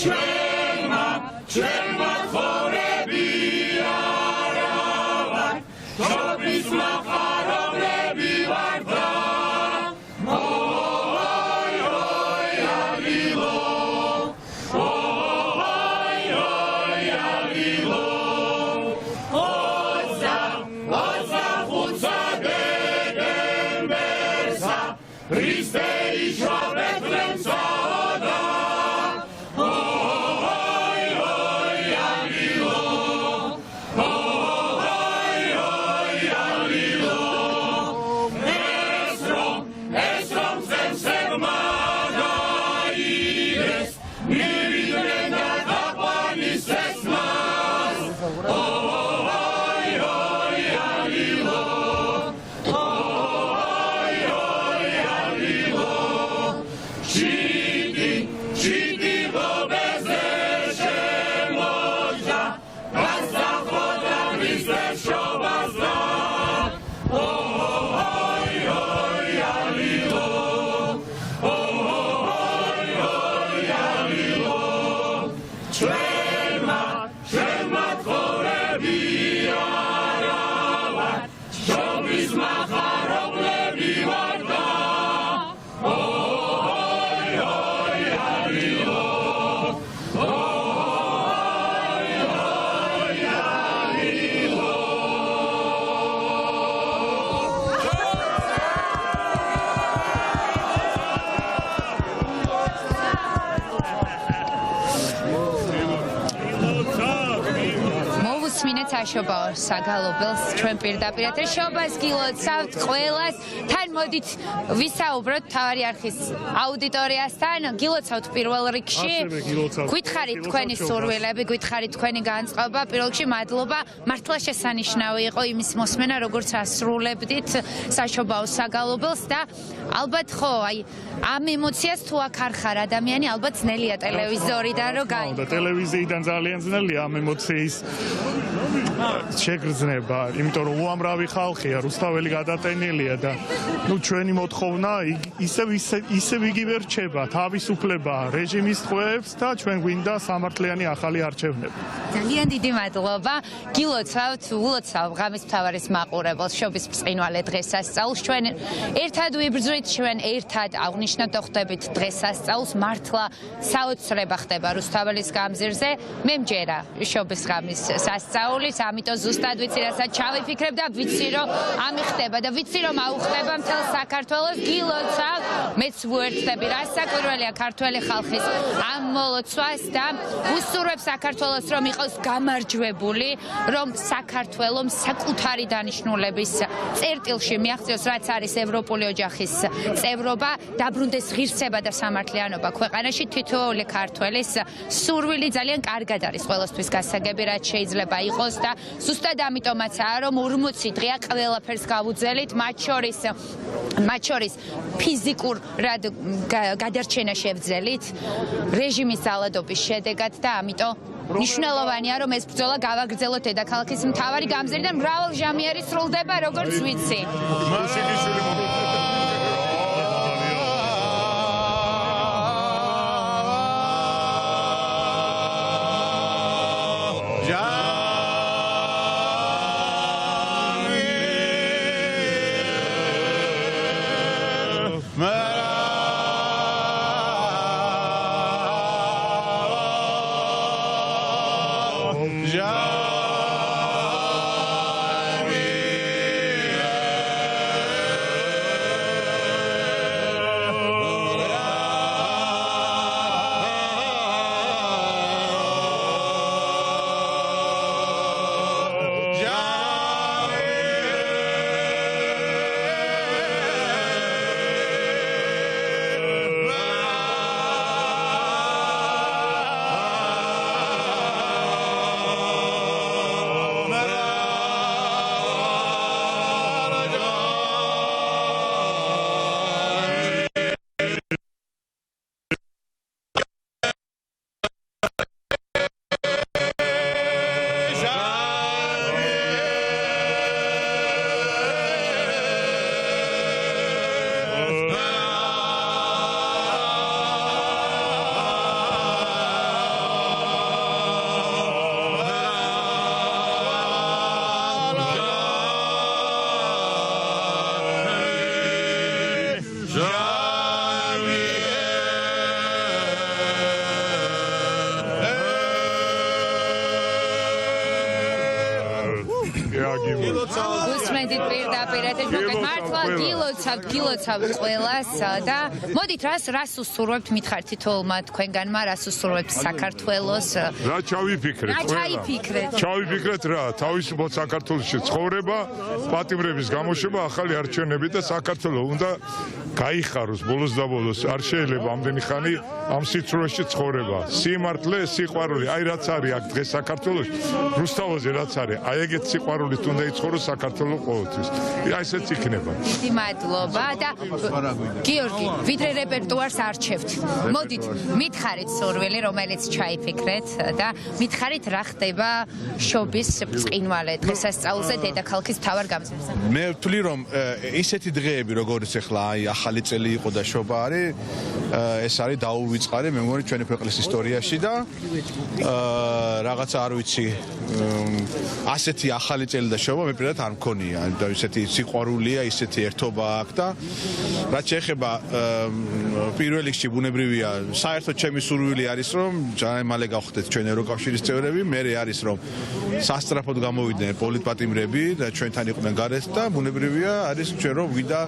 ჩვენმა ცხოვრები არა ვარ შობის მახარებლები ვარ და საშობაო საგალობელს ჩვენ პირდაპირ ეთერშობას გილოცავთ ყველას თან მოდით ვისაუბროთ თავარი არხის აუდიტორიასთან გილოცავთ პირველ რიგში გითხარით თქვენი სურვილები გითხარით თქვენი განწყობა პირველ რიგში მადლობა მართლა შესანიშნავი იყო იმის მოსმენა როგორც ასრულებდით საშობაო საგალობელს და ალბათ ხო აი ამ ემოციას თუ აქ არ ხარ ადამიანი ალბათ ძნელია ტელევიზორიდან რომ გაიგო ტელევიზიიდან ძალიან ძნელია ამ ემოციის შეგრძნება, იმიტომ რომ უამრავი ხალხია, რუსთაველი გადატენილია და ნუ ჩვენი მოთხოვნა ისევ იგივე რჩება, თავისუფლება რეჟიმის ტყვეებს და ჩვენ გვინდა სამართლიანი ახალი არჩევნები. ძალიან დიდი მადლობა. გილოცავთ, ულოცავ ღამის მთავარის მაყურებელს, შობის ბრწყინვალე დღესასწაულს. ჩვენ ერთად ვიბრძვით, ჩვენ ერთად აღნიშნავთ და ხვდებით დღესასწაულს, მართლა საოცრება ხდება რუსთაველის გამზირზე. მე მჯერა შობის ღამის სასწაულის ამიტომ ზუსტად ვიცი რასაც ჩავიფიქრებ და ვიცი რომ ამიხდება და ვიცი რომ აუხდება მთელ საქართველოს გილოცავ მეც ვუერთდები რა საკვირველია ქართველი ხალხის ამ მოლოცვას და უსურვებ საქართველოს რომ იყოს გამარჯვებული რომ საქართველოს საკუთარი დანიშნულების წერტილში მიაღწიოს რაც არის ევროპული ოჯახის წევრობა დაბრუნდეს ღირსება და სამართლიანობა ქვეყანაში თითოეული ქართველის სურვილი ძალიან კარგად არის ყველასთვის გასაგები რაც შეიძლება იყოს და ზუსტად ამიტომაცაა რომ 40 დღეა ყველაფერს გავუძელით მათ შორის ფიზიკურ გადარჩენა შევძელით რეჟიმის ძალადობის შედეგად და ამიტომ მნიშვნელოვანია რომ ეს ბრძოლა გავაგრძელოთ დედაქალაქის მთავარი გამზირიდან მრავალჟამიერი სრულდება როგორც ვიცი გიმო. უსმენთ პირდაპირ ეთერში მართლა გილოცავთ ყველას და მოდით რას უსურვებთ მითხარით თითოეულმა თქვენგანმა რას უსურვებთ საქართველოს რა ჩავიფიქრეთ რა თავისუფლად საქართველოში ცხოვრება პატიმრების გამოშვება ახალი არჩევნები და საქართველო უნდა გაიხაროს ბოლოს და ბოლოს არ შეიძლება ამდენი ხანი ამ სიცრუეში ცხოვრება სიმართლე სიყვარული აი რაც არის აქ დღეს საქართველოში რუსთავაზე რაც არის აი ეგეთ სიყვარულით უნდა იცხოვროს საქართველო ყოველთვის აი ესეც იქნება დიდი მადლობა და გიორგი ვიდრე რეპერტუარს არჩევთ მოდით მითხარით სურვილი რომელიც ჩაიფიქრეთ და მითხარით რა ხდება შობის ბრწყინვალე დღესასწაულზე დედაქალაქის მთავარ გამზირზე მე ვთვლი რომ ისეთი დღეები როგორც ახლა აი ახალი წელი იყო და შობა არის ეს არის დაუვიწყარი მე მგონი ჩვენი ქვეყნის ისტორიაში და რაღაცა არ ვიცი ასეთი ახალი წელი და შობა მე პირადად არ მქონია და ისეთი სიყვარულია ისეთი ერთობა აქვს და რაც შეეხება პირველ რიგში ბუნებრივია საერთოდ ჩემი სურვილი არის რომ ძალიან მალე გავხდეთ ჩვენ ევროკავშირის წევრები მე არის რომ სასწრაფოდ გამოვიდნენ პოლიტპატიმრები და ჩვენთან იყვნენ გარეთ და ბუნებრივია არის ჩვენ რომ ვიდა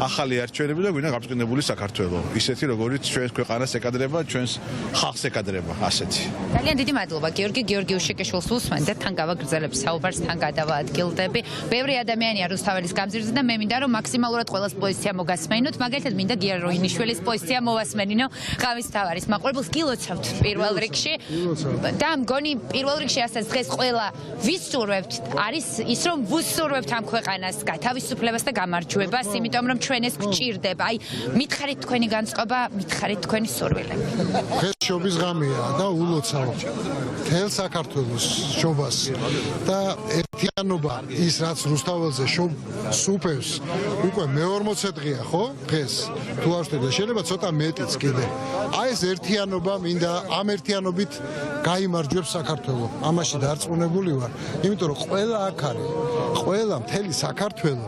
ახალი არჩევნები და გვინდა გაბრწყინებული საქართველო ისეთი როგორც ჩვენს ქვეყანას ეკადრება ჩვენს ხალხს ეკადრება ასეთი ძალიან დიდი მადლობა გიორგი უშეკეშვილს უსმენთ და თან გავაგრძელებ საუბარს თან გადავაადგილდები ბევრი ადამიანია რუსთაველის გამზირზე და მე მინდა რომ მაქსიმალურად ყველას პოზიცია მოგასმენინოთ მაგალითად მინდა გიაროინიშვილის პოზიცია მოვასმენინო ღამის მთავარის მაყურებელს გილოცავთ პირველ რიგში და მგონი პირველ რიგში ასეც დღეს ყველა ვისურვებთ არის ის რომ ვუსურვებთ ამ ქვეყანას გათავისუფლებას და გამარჯვებას იმიტომ რომ ჩვენ ეს გვჭირდება აი მითხარით თქვენი განწყობა მითხარით თქვენი სურვილები დღეს შობის ღამეა და ულოცავ მთელ საქართველოს შობას და ერთიანობა ის რაც რუსთაველზე სუფევს უკვე მე-40 დღეა ხო დღეს თუ არ ვშთები შეიძლება ცოტა მეტიც კიდე აი ეს ერთიანობა მინდა ამ ერთიანობით გაიმარჯვებს საქართველო ამაში დარწმუნებული ვარ იმიტომ რომ ყველა აქ არის ყველა მთელი საქართველო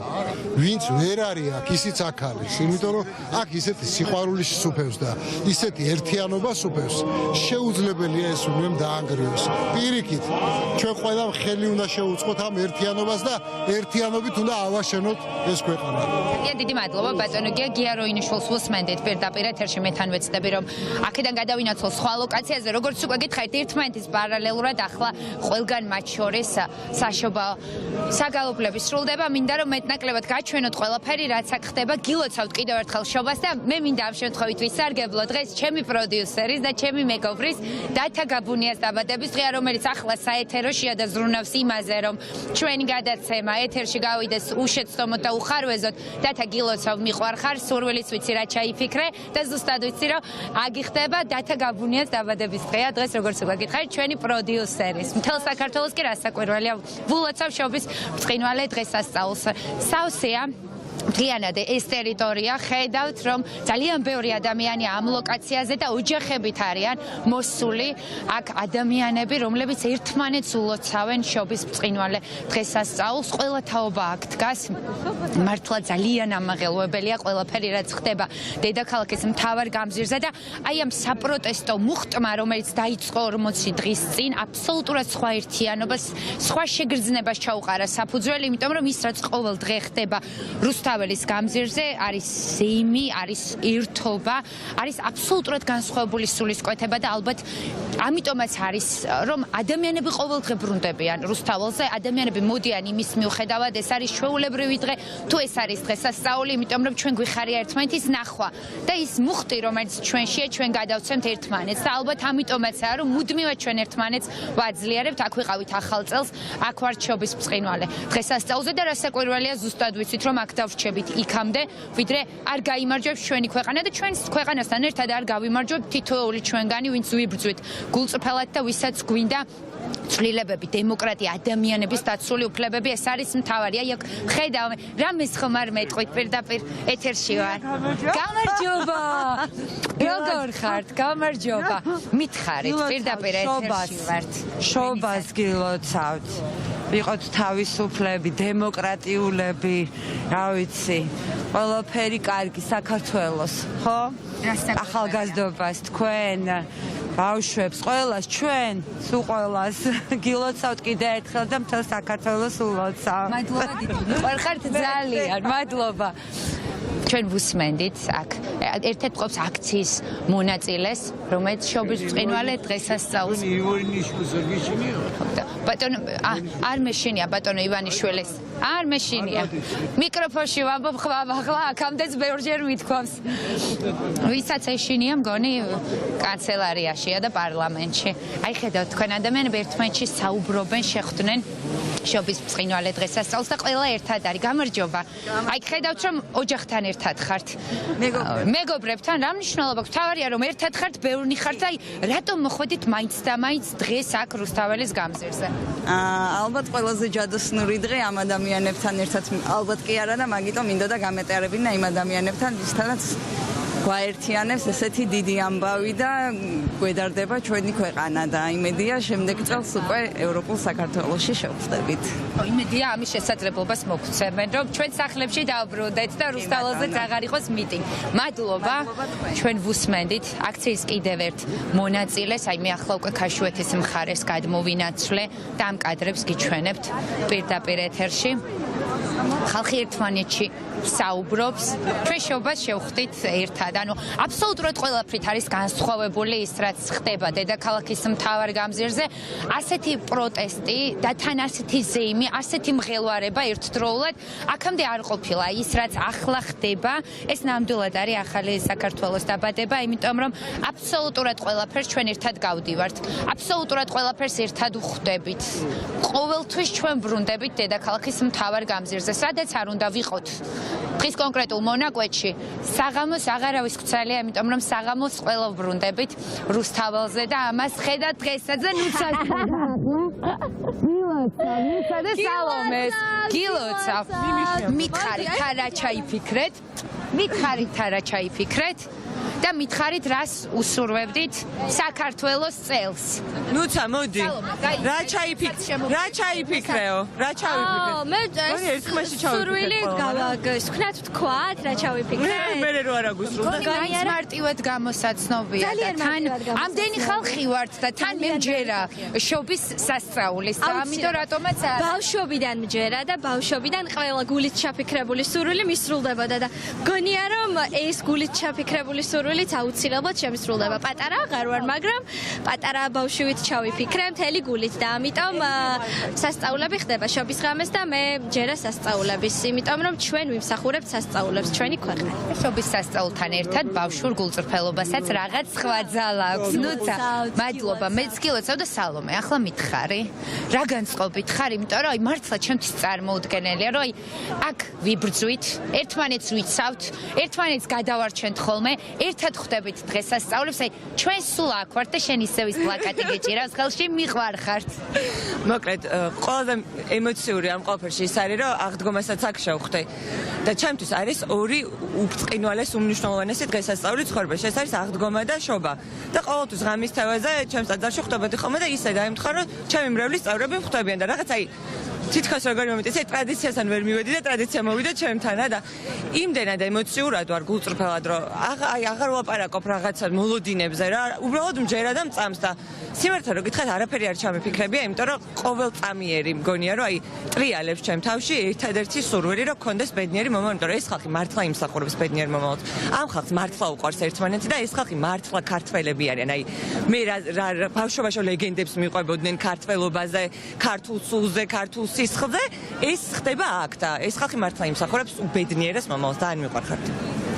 ვინც ვერ არის აქ ისიც აქ არის იმიტომ რომ აქ ისეთი სიყვარული სუფევს და ისეთი ერთიანობა სუფევს შეუძლებელია ეს უბრალოდ დაანგრიოს პირიქით ჩვენ ყველა ხელი უნდა შევუწყოთ ამ ერთიანობას და ერთიანობით უნდა ავაშენოთ ეს ქვეყანა დიდი მადლობა ბატონო გიაროინიშვილს უსმენდით პირდაპირ ეთერში მე თან ვეცდები რომ აქედან გადავინაცვალ სხვა ლოკაციაზე როგორც უკვე გითხარით ერთმანეთის პარალელურად ახლა ყველგან მათ შორის საშობა საგალობლები სრულდება მინდა რომ მეტნაკლებად გაჩვენოთ ყველაფერი რაც აქ ხდება გილოცავთ კიდევ ერთხელ შობას და მე მინდა ამ შემთხვევით ვისარგებლო დღეს ჩემი პროდიუსერის და ჩემი მეგობრის დათა გაბუნიას დაბადების დღეა რომელიც ახლა საეთეროშია და ზრუნავს იმაზე რომ ჩვენი გადაცემა ეთერში გავიდეს უშეცდომოდ და უხარვეზოდ დათა გილოცავ მიყვარხარ სურვილიც ვიცი რა ჩაიფიქრე და ზუსტად ვიცი რომ აგიხდება დათა გაბუნიას დაბადების დღეა დღეს როგორც უკვე გითხარით ჩვენი პროდიუსერის მთელ საქართველოს კი რასაკვირველია ვულოცავ შობის ბრწყინვალე დღესასწაულს სავსეა მთლიანად ეს ტერიტორია ხედავთ რომ ძალიან ბევრი ადამიანია ამ ლოკაციაზე და ოჯახებით არიან მოსული აქ ადამიანები რომლებიც ერთმანეთს ულოცავენ შობის ბრწყინვალე დღესასწაულს ყველა თაობა აქ დგას მართლა ძალიან ამაღელვებელია ყველაფერი რაც ხდება დედაქალაქის მთავარ გამზირზე და აი ამ საპროტესტო მუხტმა რომელიც დაიწყო 40 დღის წინ აბსოლუტურად სხვა ერთიანობას სხვა შეგრძნებას ჩაუყარა საფუძველი იმიტომ რომ ის რაც ყოველ დღე ხდება რუსთაველის გამზირზე არის ზეიმი, არის ერთობა, არის აბსოლუტურად განსხვავებული სულისკვეთება და ალბათ ამიტომაც არის რომ ადამიანები ყოველდღე ბრუნდებიან რუსთაველზე, ადამიანები მოდიან იმის მიუხედავად, ეს არის ჩვეულებრივი დღე, თუ ეს არის დღესასწაული, იმიტომ რომ ჩვენ გვიხარია ერთმანეთის ნახვა და ის მუხტი, რომელიც ჩვენშია, ჩვენ გადავცემთ ერთმანეთს და ალბათ ამიტომაცაა რომ მუდმივად ჩვენ ერთმანეთს ვაძლიერებთ, აქ ვიყავით ახალ წელს, აქ ვართ შობის ბრწყინვალე დღესასწაულზე და რასაკვირველია ზუსტად ვიცით რომ აქ დავრჩებით იქამდე, ვიდრე არ გაიმარჯვებს ჩვენი ქვეყანა და ჩვენს ქვეყანასთან ერთად არ გავიმარჯვებთ თითოეული ჩვენგანი, ვინც ვიბრძვით გულწრფელად და ვისაც გვინდა ცვლილებები, დემოკრატია, ადამიანების დაცული უფლებები, ეს არის მთავარი. აი აქ ხედავ, რამეს ხომ არ მეტყვით პირდაპირ ეთერში ვარ. გამარჯობა. როგორ ხართ? გამარჯობა. მითხარით პირდაპირ ეთერში ვართ. შობას გილოცავთ. ვიყოთ თავისუფლები, დემოკრატიულები, რა ვიცი. ყველაფერი კარგი საქართველოს, ხო? ახალგაზრდობას თქვენ ბავშვებს, ყველას ჩვენ, სულ ყველას გილოცავთ კიდე ერთხელ და მთელ საქართველოს ულოცავ. მადლობა დიდი. ვარხართ ძალიან, მადლობა. ჩვენ ვუსმენდით აქ ერთ-ერთ ყოფს აქციის მონაწილეს, რომელიც შობის ბრწყინვალე დღესასწაულს ბატონო არ მეშინია ბატონო ივანიშვილის არ მეშინია მიკროფონში ვამბობ ხვალ აქამდეც ბევრჯერ მithქვავს ვისაც ეშინია მგონი კანცელარიაშია და პარლამენტში აი ხედავთ თქვენ ადამიანები ერთმანეთში საუბრობენ შეხვდნენ შობის ბრწყინვალე დღესასწაულს და ყველა ერთად არის გამარჯობა აი ხედავთ რომ ოჯახთან ერთად ხართ მეგობრებთან რა მნიშვნელობა აქვს თავარია რომ ერთად ხართ ბევრნი ხართ აი რატომ მოხვედით მაინც და მაინც დღეს აქ რუსთაველის გამზირზე ალბათ ყველაზე ჯადოსნური დღე ამ ადამიანებთან ერთად ალბათ კი არა და მაგიტომ მინდოდა გამეტარებინა იმ ადამიანებთან ვისთანაც გვაერთიანებს ესეთი დიდი ამბავი და გვედარდება ჩვენი ქვეყანა და იმედია შემდეგ წელს უკვე ევროპულ საქართველოში შევხვდებით. იმედია ამის შესაძლებლობას მოგცემენ რომ ჩვენ სახლებში დავბრუნდეთ და რუსთაველზეც აღარ იყოს მიტინგი. მადლობა. ჩვენ ვუსმენდით აქციის კიდევ ერთ მონაწილეს, აი მე ახლა უკვე ქაშვეთის მხარეს გადმოვინაცვლე და ამ კადრებს გიჩვენებთ პირდაპირ ეთერში. ხალხი ერთმანეთში საუბრობს, ჩვენ შობას შევხვდით ერთად. ანუ აბსოლუტურად ყველაფრით არის განსხვავებული ის, რაც ხდება დედაქალაქის მთავარ გამზირზე. ასეთი პროტესტი და თან ასეთი ზეიმი, ასეთი მღელვარება ერთდროულად აქამდე არ ყოფილა. ის, რაც ახლა ხდება, ეს ნამდვილად არის ახალი საქართველოს დაბადება, იმიტომ რომ აბსოლუტურად ყველაფერს ჩვენ ერთად გავდივართ. აბსოლუტურად ყველაფერს ერთად ვხვდებით. ყოველთვის ჩვენ ბრუნდებით დედაქალაქის მთავარ გამზირზე, სადაც არ უნდა ვიყოთ. დღის კონკრეტულ მონაკვეთში საღამოს აღარავის გცალია, იმიტომ რომ საღამოს ყველა ვბრუნდებით რუსთაველზე და ამას ხედავთ დღესაც და ნუცად. გილოცავ და სალომეს. გილოცავ. მითხარით რა ჩაიფიქრეთ? მითხარით რა ჩაიფიქრეთ? და მითხარით რას უსურვებდით საქართველოს წელს. ნუცა მოდი. რა ჩაიფიქრეო? რა ჩავიფიქრე? მე სურვილი ვქნათ ვთქვათ რა ჩავიფიქრე. მე რო არა გუსრულდა. მაინც მარტივად გამოსაცნობია და თან ამდენი ხალხი ვართ და თან მე მჯერა შობის სასწაულის და ამიტომ რატომაც ბავშვობიდან მჯერა და ბავშვობიდან ყველა გულით ჩაფიქრებული სურვილი მისრულდებოდა და გონია რომ ეს გულით ჩაფიქრებული სურვილი აუცილებლად შემისრულდება. პატარა აღარ ვარ, მაგრამ პატარა ბავშვით ჩავიფიქრე მთელი გულით და ამიტომ სასწაულები ხდება შობის ღამეს და მე ჯერა სასწაულების, იმიტომ რომ ჩვენ ვიმსახურებთ სასწაულებს ჩვენი ქვეყანა. შობის სასწაულთან ერთად ბავშვურ გულწრფელობასაც რაღაც სხვა ძალა აქვს. ნუცა, მადლობა. მეც გილოცავ და სალომე, ახლა მითხარი. რა განწყობით ხარ, იმიტომ რომ აი მართლა ჩემთვის წარმოუდგენელია, რომ აი აქ ვიბრძვით, ერთმანეთს ვიცავთ, ერთმანეთს გადავარჩენთ ხოლმე, ერთად ხვდებით დღესასწაულებს, აი ჩვენ სულ აქ ვართ და შენ ისევ ის პლაკატი გეჭირავს ხელში, მიყვარხართ. მოკლედ, ყველაზე ემოციური ამ ყველაფერში ის არის, რომ აღდგომასაც აქ შევხვდე. და ჩემთვის არის ორი უბრწყინვალეს უმნიშვნელოვანესი დღესასწაული ცხოვრებაში. ეს არის აღდგომა და შობა. და ყოველთვის ღამის თევაზე ჩემს ტაძარში ხვდებოდი ხოლმე და ისე დაემთხვა, რომ ჩემი მრევლის წევრები ხვდებიან და რაღაც აი თითქოს როგორი მომენტი, ეს ტრადიციასთან ვერ მივედი და ტრადიცია მოვიდა ჩემთანა და იმდენად ემოციურად ვარ გულწრფელად, რომ აი აღარ ვლაპარაკობ რაღაცა მოლოდინებზე რა, უბრალოდ მჯერა და მწამს და სიმართლე რო გითხეთ, არაფერი არ ჩამიფიქრებია, იმიტომ რომ ყოველწამიერი მგონია, რომ აი ტრიალებს ჩემ თავში ერთადერთი სურვილი, რომ გქონდეს ბედნიერი მომავალი, იმიტომ რომ ეს ხალხი მართლა იმსახურებს ბედნიერ მომავალს. ამ ხალხს მართლა უყვარს ერთმანეთი და ეს ხალხი მართლა ქართველები არიან. აი მე რა ბავშვობაში ლეგენდებს მიყვებოდნენ ქართველობაზე, ქართულ სულზე, ქართულ სისხლზე, ეს ხდება აქ და ეს ხალხი მართლა იმსახურებს უბედნიერეს მომავალს და არ მიყვარხართ.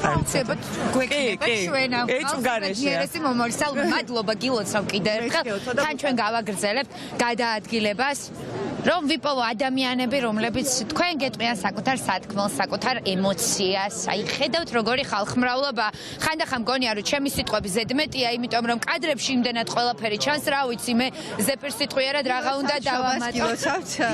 აუცილებლად გვეკნება ჩვენ ამ ბედნიერესი მომავალი. სალომე, მადლობა გილოცავ კიდე ერთხელ. თან ჩვენ გავაგრძელებთ გადაადგილებას. რომ ვიპოვო ადამიანები, რომლებიც თქვენ გეტყვიან საკუთარ სათქმელს, საკუთარ ემოციას. აი ხედავთ როგორი ხალხმრავლობა. ხანდახან მგონია რომ ჩემი სიტყვები ზედმეტია, იმიტომ რომ კადრებში იმდენად ყველაფერი ჩანს, რა ვიცი, მე ზეპირ სიტყვიერად რაღაცა უნდა დავამატო.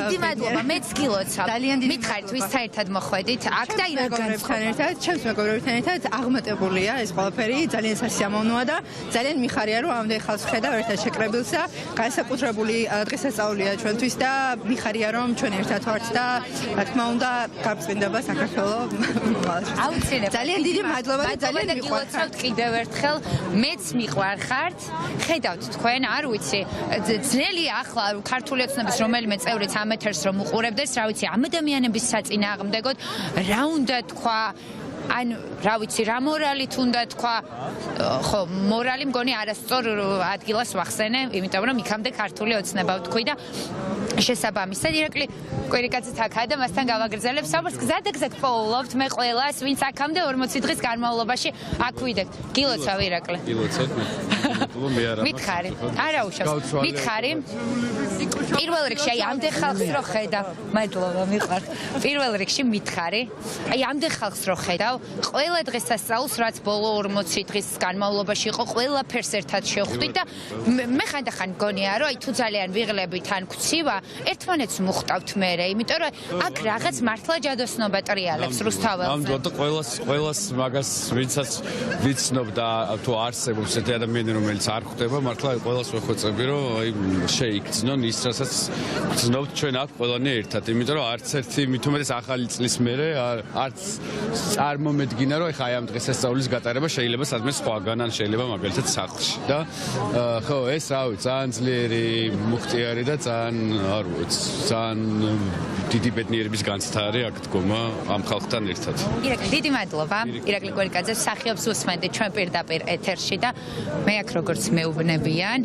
დიდი მადლობა, მეც გილოცავ. მითხარით ვისთან ერთად მოხვედით? აქ და რა მეგობრებთან ერთად, ჩემს მეგობრებთან ერთად აღმატებულია ეს ყველაფერი, ძალიან სასიამოვნოა და ძალიან მიხარია რომ ამდენ ხალხს ხედავ ერთად შეკრებილსა. განსაკუთრებული დღესასწაულია ჩვენთვის და მიხარია რომ ჩვენ ერთად ვართ და რა თქმა უნდა გაბწმინდება საქართველოს აუცილებლად ძალიან დიდი მადლობა და ძალიან მიყვარხართ კიდევ ერთხელ მეც მიყვარხართ ხედავთ თქვენ არ ვიცი ძნელი ახლა ქართული ოცნების რომელიმე წევრიც ამ ეთერს რომ უყურებდეს რა ვიცი ამ ადამიანების საწინააღმდეგოდ რა უნდა თქვა ან რა ვიცი რა მორალით უნდა თქვა ხო მორალი მგონი არასწორ ადგილას ვახსენე იმიტომ რომ იქამდე ქართული ოცნება ვთქვი და შესაბამისად ირაკლი კვირიკაციც აქაა და მასთან გავაგრძელებ საუბარს გზადაგზად პოულობთ მე ყველას ვინც აქამდე 40 დღის განმავლობაში აქ ვიდებთ გილოცავ ირაკლი გილოცავ მე არა მითხარი არა უშავს მითხარი პირველ რიგში აი ამდენ ხალხს რო ხედავ მადლობა მიყვართ პირველ რიგში მითხარი აი ამდენ ხალხს რო ხედავ ყველა დღესასწაულს რაც ბოლო 40 დღის განმავლობაში იყო ყველაფერს ერთად შევხვდით და მე ხანდახან მგონია რომ აი თუ ძალიან ვიღლებით ან გცივა ერთმანეთს მოხტავთ მე იმიტომ რომ აქ რაღაც მართლა ჯადოსნობა ტრიალებს რუსთაველზე ამდენ და ყველას მაგას ვინცაც ვიცნობ და თუ არსებობს ეს ადამიანი რომელიც არ ხვდება მართლა ყველას ვეხვეწები რომ აი შეიგრძნონ ის რასაც გრძნობთ ჩვენ აქ ყველანი ერთად იმიტომ რომ არც ერთი მით უმეტეს ახალი წლის მერე არც წარმომედგინა რომ ეხა აი ამ დღესასწაულის გატარება შეიძლება სადმე სხვაგან ან შეიძლება მაგალითად სახლში და ხო ეს რავი ძალიან ძლიერი მუხტიარი და ძალიან არ ვიცი ძალიან დიდი ბედნიერების განცდა არის აქ დგომა ამ ხალხთან ერთად. ირაკლი დიდი მადლობა. ირაკლი კვირიკაძე მსახიობს უსმენდით ჩვენ პირდაპირ ეთერში და მე აქ როგორც მეუბნებიან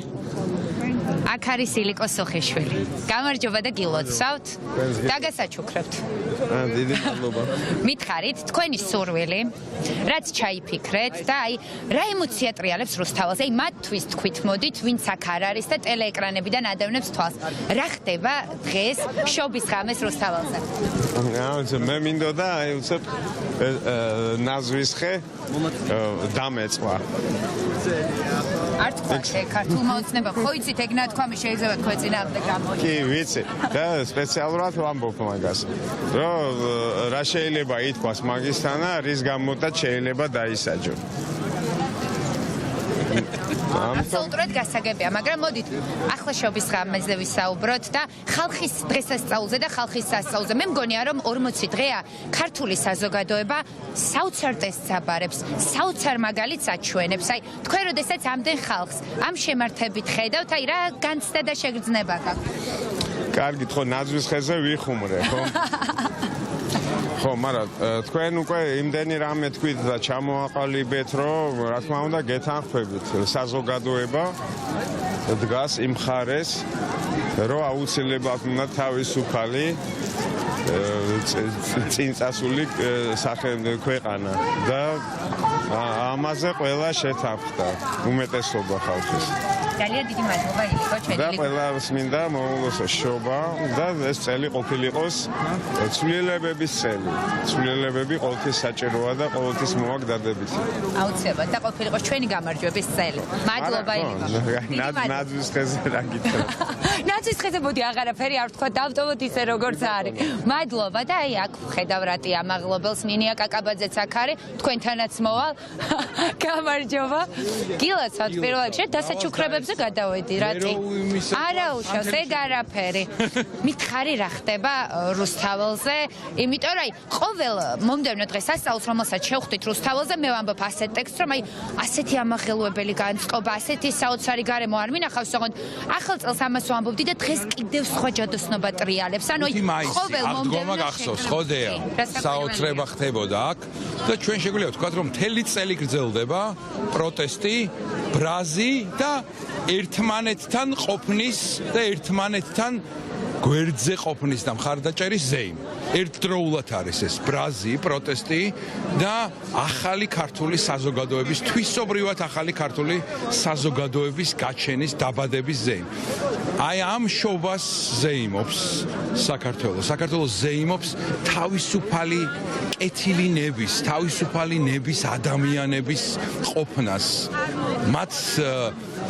აქ არის ილიკო სოხიშვილი. გამარჯობა და გილოცავთ. დაგასაჩუქრებთ. დიდი მადლობა. მითხარით თქვენი სურვილი, რაც ჩაიფიქრეთ და აი რა ემოცია ტრიალებს რუსთაველს. აი მათთვის თქვით მოდით, ვინც აქ არ არის და ტელეეკრანებიდან ადევნებს თვალს. რა ხდება დღეს შობის ღამეს რუსთაველზე? მე მინდოდა აი უცებ ნაზვის ხე დამეწყვა. არ თქვა ქართულმა ოცნებამ ხო იცით ეგ ნათქვამი შეიძლება თქვენ წინააღმდეგ გამოიჩინოს. კი ვიცი და სპეციალურად ვამბობ მაგას. რომ რა შეიძლება ითქვას მაგისთან და რის გამოდაც შეიძლება დაისაჯო. აბსოლუტურად გასაგებია, მაგრამ მოდით ახლა შობის ღამეზე ვისაუბროთ და ხალხის დღესასწაულზე და ხალხის სასწაულზე. მე მგონია რომ 40 დღეა ქართული საზოგადოება საოცარ ტესტს აბარებს, საოცარ მაგალითს აჩვენებს. აი თქვენ როდესაც ამდენ ხალხს ამ შემართებით ხედავთ, აი რა განცდა და შეგრძნება გაქვთ? კარგით, ხო ნაზვის ხეზე ვიხუმრე, ხო? ხო, მაგრამ თქვენ უკვე იმდენი რამე თქვით და ჩამოაყალიბეთ, რომ რა თქმა უნდა გეთანხმებით საზოგადოება დგას იმ ხარეს, რომ აუცილებლად უნდა თავისუფალი წინწასული ქვეყანა და ამაზე ყველა შეთანხმდა უმეტესობა ხალხის. ძალიან დიდი მადლობა ილიკო ჩვენი. და ყველას მინდა მოულოს შობა და ეს წელი ყოფილიყოს ცვლილებების წელი. ცვლილებები ყოველთვის საჭიროა და ყოველთვის მოაგდადებითი. აუცილებლად და ყოფილიყოს ჩვენი გამარჯვების წელი. მადლობა ილიკო. ნაძვის ხეზე რა გითხრათ? ნაძვის ხეზე მოდი აღარაფერი არ ვთქვა, დავტოვოთ ისე როგორც არის. მადლობა და აი აქ ხედავ რატი ამაღლობელს ნინია კაკაბაძეც აქ არის, თქვენთანაც მოვალ. გამარჯობა. გილოცავთ პირველ რიგში დასაჩუქრებებზე გადავედი რატი? არა უშავს ეგ არაფერი. მითხარი რა ხდება რუსთაველზე? იმიტომ რომ აი ყოველ მომდევნო დღესასწაულს რომელსაც შევხვდით რუსთაველზე მე ვამბობ ასეთ ტექსტს რომ აი ასეთი ამაღელვებელი განწყობა, ასეთი საოცარი გარემო არ მინახავს, ოღონდ ახალ წელს ამას ვამბობდი და დღეს კიდევ სხვა ჯადოსნობა ტრიალებს. ანუ აი ყოველ მომდევნო გახსოვს ხოდეა საოცრება ხდებოდა აქ და ჩვენ შეგვიძლია ვთქვათ რომ მთელი წელი გრძელდება პროტესტი, ბრაზი და ერთმანეთთან ყოფნის და ერთმანეთთან გვერდზე ყოფნის და მხარდაჭერის ზეიმი. ერთდროულად არის ეს ბრაზი, პროტესტი და ახალი ქართული საზოგადოების, თვისობრივად ახალი ქართული საზოგადოების გაჩენის დაბადების ზეიმი. აი ამ შობას ზეიმობს საქართველოს. საქართველოს ზეიმობს თავისუფალი კეთილი ნების, თავისუფალი ნების ადამიანების ყოფნას, მათ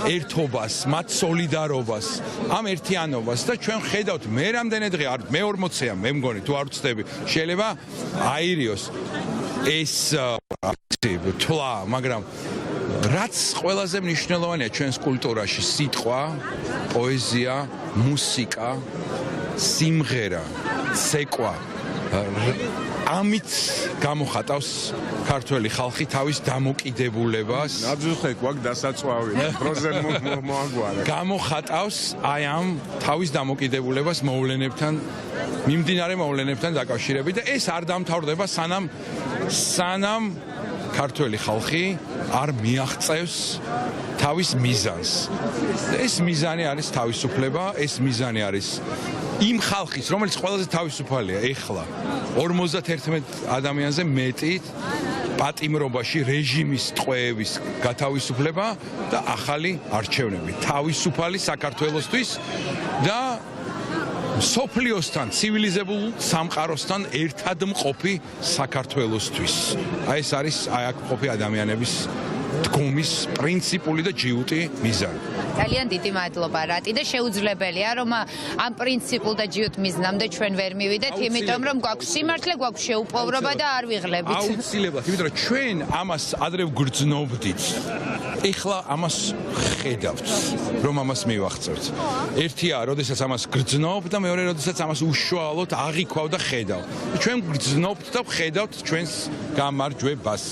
ერთობას, მათ სოლიდარობას, ამ ერთიანობას და ჩვენ ხედავთ მე რამდენი დღე არ მე 40-ია, მე მგონი თუ არ ვწდები, შეიძლება აირიოს ეს თვლა, მაგრამ რაც ყველაზე მნიშვნელოვანია ჩვენს კულტურაში, სიტყვა, პოეზია, მუსიკა სიმღერა, ცეკვა ამით გამოხატავს ქართველი ხალხი თავის დამოკიდებულებას. ნაძვიხე გვაქვს დასაწვავი, პროზენ მოაგვარა. გამოხატავს აი ამ თავის დამოკიდებულებას მოვლენებთან, მიმდინარე მოვლენებთან დაკავშირებით და ეს არ დამთავრდება სანამ ქართველი ხალხი არ მიაღწევს თავის მიზანს. ეს მიზანი არის თავისუფლება, ეს მიზანი არის იმ ხალხის, რომელიც ყველაზე თავისუფალია ეხლა 51 ადამიანზე მეტი პატიმრობაში რეჟიმის ტყვეების გათავისუფლება და ახალი არჩევნები. თავისუფალი საქართველოსთვის და სოფლიოსთან, ცივილიზებულ სამყაროსთან ერთად მყოფი საქართველოსთვის. აი ეს არის აი აქ მყოფი ადამიანების დგომის პრინციპული და ჯიუტი მიზანი. ძალიან დიდი მადლობა რატი და შეუძლებელია რომ ამ პრინციპულ და ჯიუტ მიზნამდე ჩვენ ვერ მივიდეთ, იმიტომ რომ გვაქვს სიმართლე, გვაქვს შეუპოვრობა და არ ვიღლებით. აუცილებლად, იმიტომ რომ ჩვენ ამას ადრე ვგრძნობდით. ეხლა ამას ხედავთ, რომ ამას მივახცევთ. ერთია, როდესაც ამას გრძნობ და მეორე, როდესაც ამას უშუალოდ აღიქვავ და ხედავ. ჩვენ გრძნობთ და ვხედავთ ჩვენს გამარჯვებას.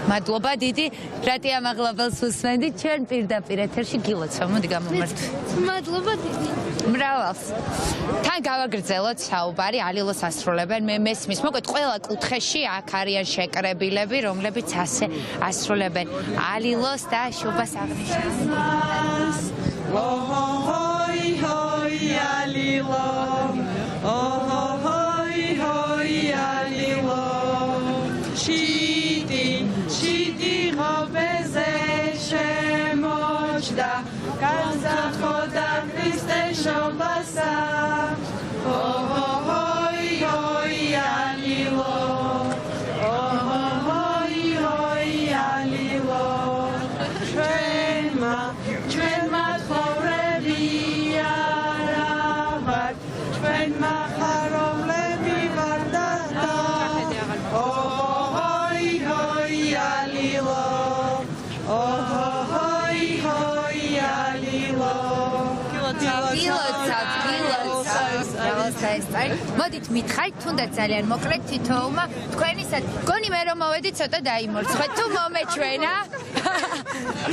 მადლობა დიდი, რატი ამაღლაბელს უსმენდით, ჩვენ პირდაპირ ეთერში გილოცავ, მოდი გამომართვით. მადლობა დიდი. მრავალს. თან გავაგრძელოთ საუბარი, ალილოს ასრულებენ, მე მესმის, მოკლედ ყველა კუთხეში აქ არიან შეკრებილები, რომლებიც ასე ასრულებენ ალილოს და შობას აღნიშნავს. ოჰოი ჰოი ალილო, ოჰოი ჰოი ალილო, შიდი ღობეზე შემოჩდა, განსახოდა ქრისტე შობასა, ოჰოი ჰოი ალილო, ოჰოი ჰოი ალილო, ჩვენმა ცხოვრები არა ვარ, ჩვენმა ხარობლები ვარ და ოჰოი ჰოი ალილო, ოჰოი ჰოი ალილო. მოდით მითხარით, თუნდაც ძალიან მოკლედ თითოეულმა თქვენისად. გონი მე რომ მოვედი ცოტა დაიმორცხეთ, თუ მომეჩვენა.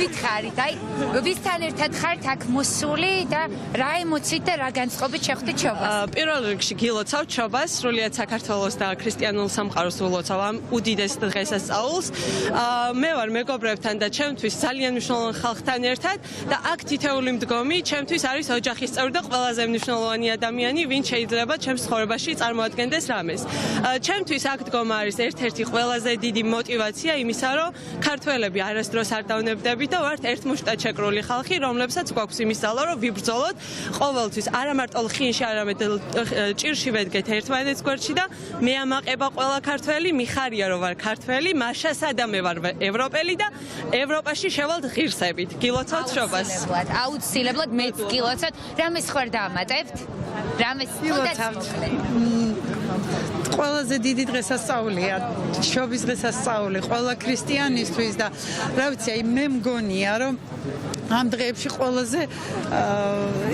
მითხარით, აი ვისთან ერთად ხართ აქ მოსული და რა ემოციით და რა განწყობით შეხვდით შობას? პირველ რიგში გილოცავ შობას, სრულიად საქართველოს და ქრისტიანულ სამყაროს ვილოცავ ამ უდიდეს დღესასწაულს. მე ვარ მეგობრებთან და ჩემთვის ძალიან მნიშვნელოვან ხალხთან ერთად და აქ თითოეული მდგომი ჩემთვის არის ოჯახის წევრი და ყველაზე მნიშვნელოვანი ადამიანი, ვინც შეიძლება ჩემს ცხოვრებაში წარმოადგენდეს რამეს. ჩემთვის აქ დგომა არის ერთ-ერთი ყველაზე დიდი мотиваცია იმისა, რომ ქართველები არასდროს არ დავნებდებით და ვართ ერთ მუშტად შეკრული ხალხი, რომლებსაც გვაქვს იმის ძალა, რომ ვიბრძოლოთ ყოველთვის, არა მარტო ხინში, არამედ ჭირში ვედგეთ ერთმანეთს გვერდში და მე ამაყება ყველა ქართველი, მიხარია რომ ვარ ქართველი, მაშასა და მე ვარ ევროპელი და ევროპაში შევალთ ღირსებით. გილოცავთ შობას. აუცილებლად მეც გილოცავთ. რამეს ხარ დაამატებთ? რამეს გილოცავთ? ყველაზე დიდი დღესასწაულია, შობის დღესასწაული ყველა ქრისტიანისთვის და რა ვიცი, აი მე მგონია, რომ ამ დღეებში ყველაზე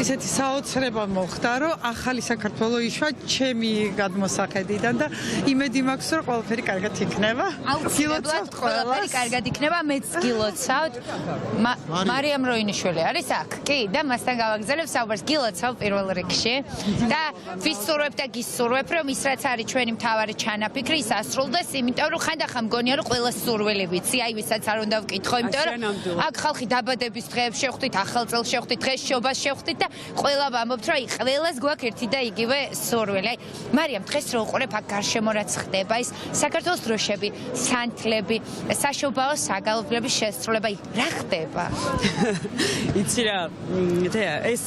ისეთი საოცრება მოხდა, რომ ახალი საქართველო იშვა ჩემი გადმოსახედიდან და იმედი მაქვს, რომ ყველაფერი კარგად იქნება. აუცილებლად ყველაფერი კარგად იქნება, მეც გილოცავთ. მარიამ როინიშვილი არის აქ? კი, და მასთან გავაგზავნებ საუბარს. გილოცავ პირველ რიგში და ვისურვებ და გისურვებ, რომ ის რაც არის ჩვენი მთავარი ჩანაფიქრი, ის ასრულდეს, იმიტომ რომ ხანდახან მგონია, რომ ყველა სურვილი ვიცი, აი ვისაც არ უნდა ვკითხო, იმიტომ რომ აქ ხალხი დაბადების დღეებს შევხვდით, ახალ წელს შევხვდით, დღეს შობას შევხვდით და ყველა ვამბობთ, რომ აი ყველას გვაქვს ერთი და იგივე სურვილი. აი მარიამ, დღეს რო უყურებ აქ გარშემო რაც ხდება, ის საქართველოს დროშები, სანთლები, საშობაო საგალობლების შესრულება, რა ხდება? იცი რა, ეს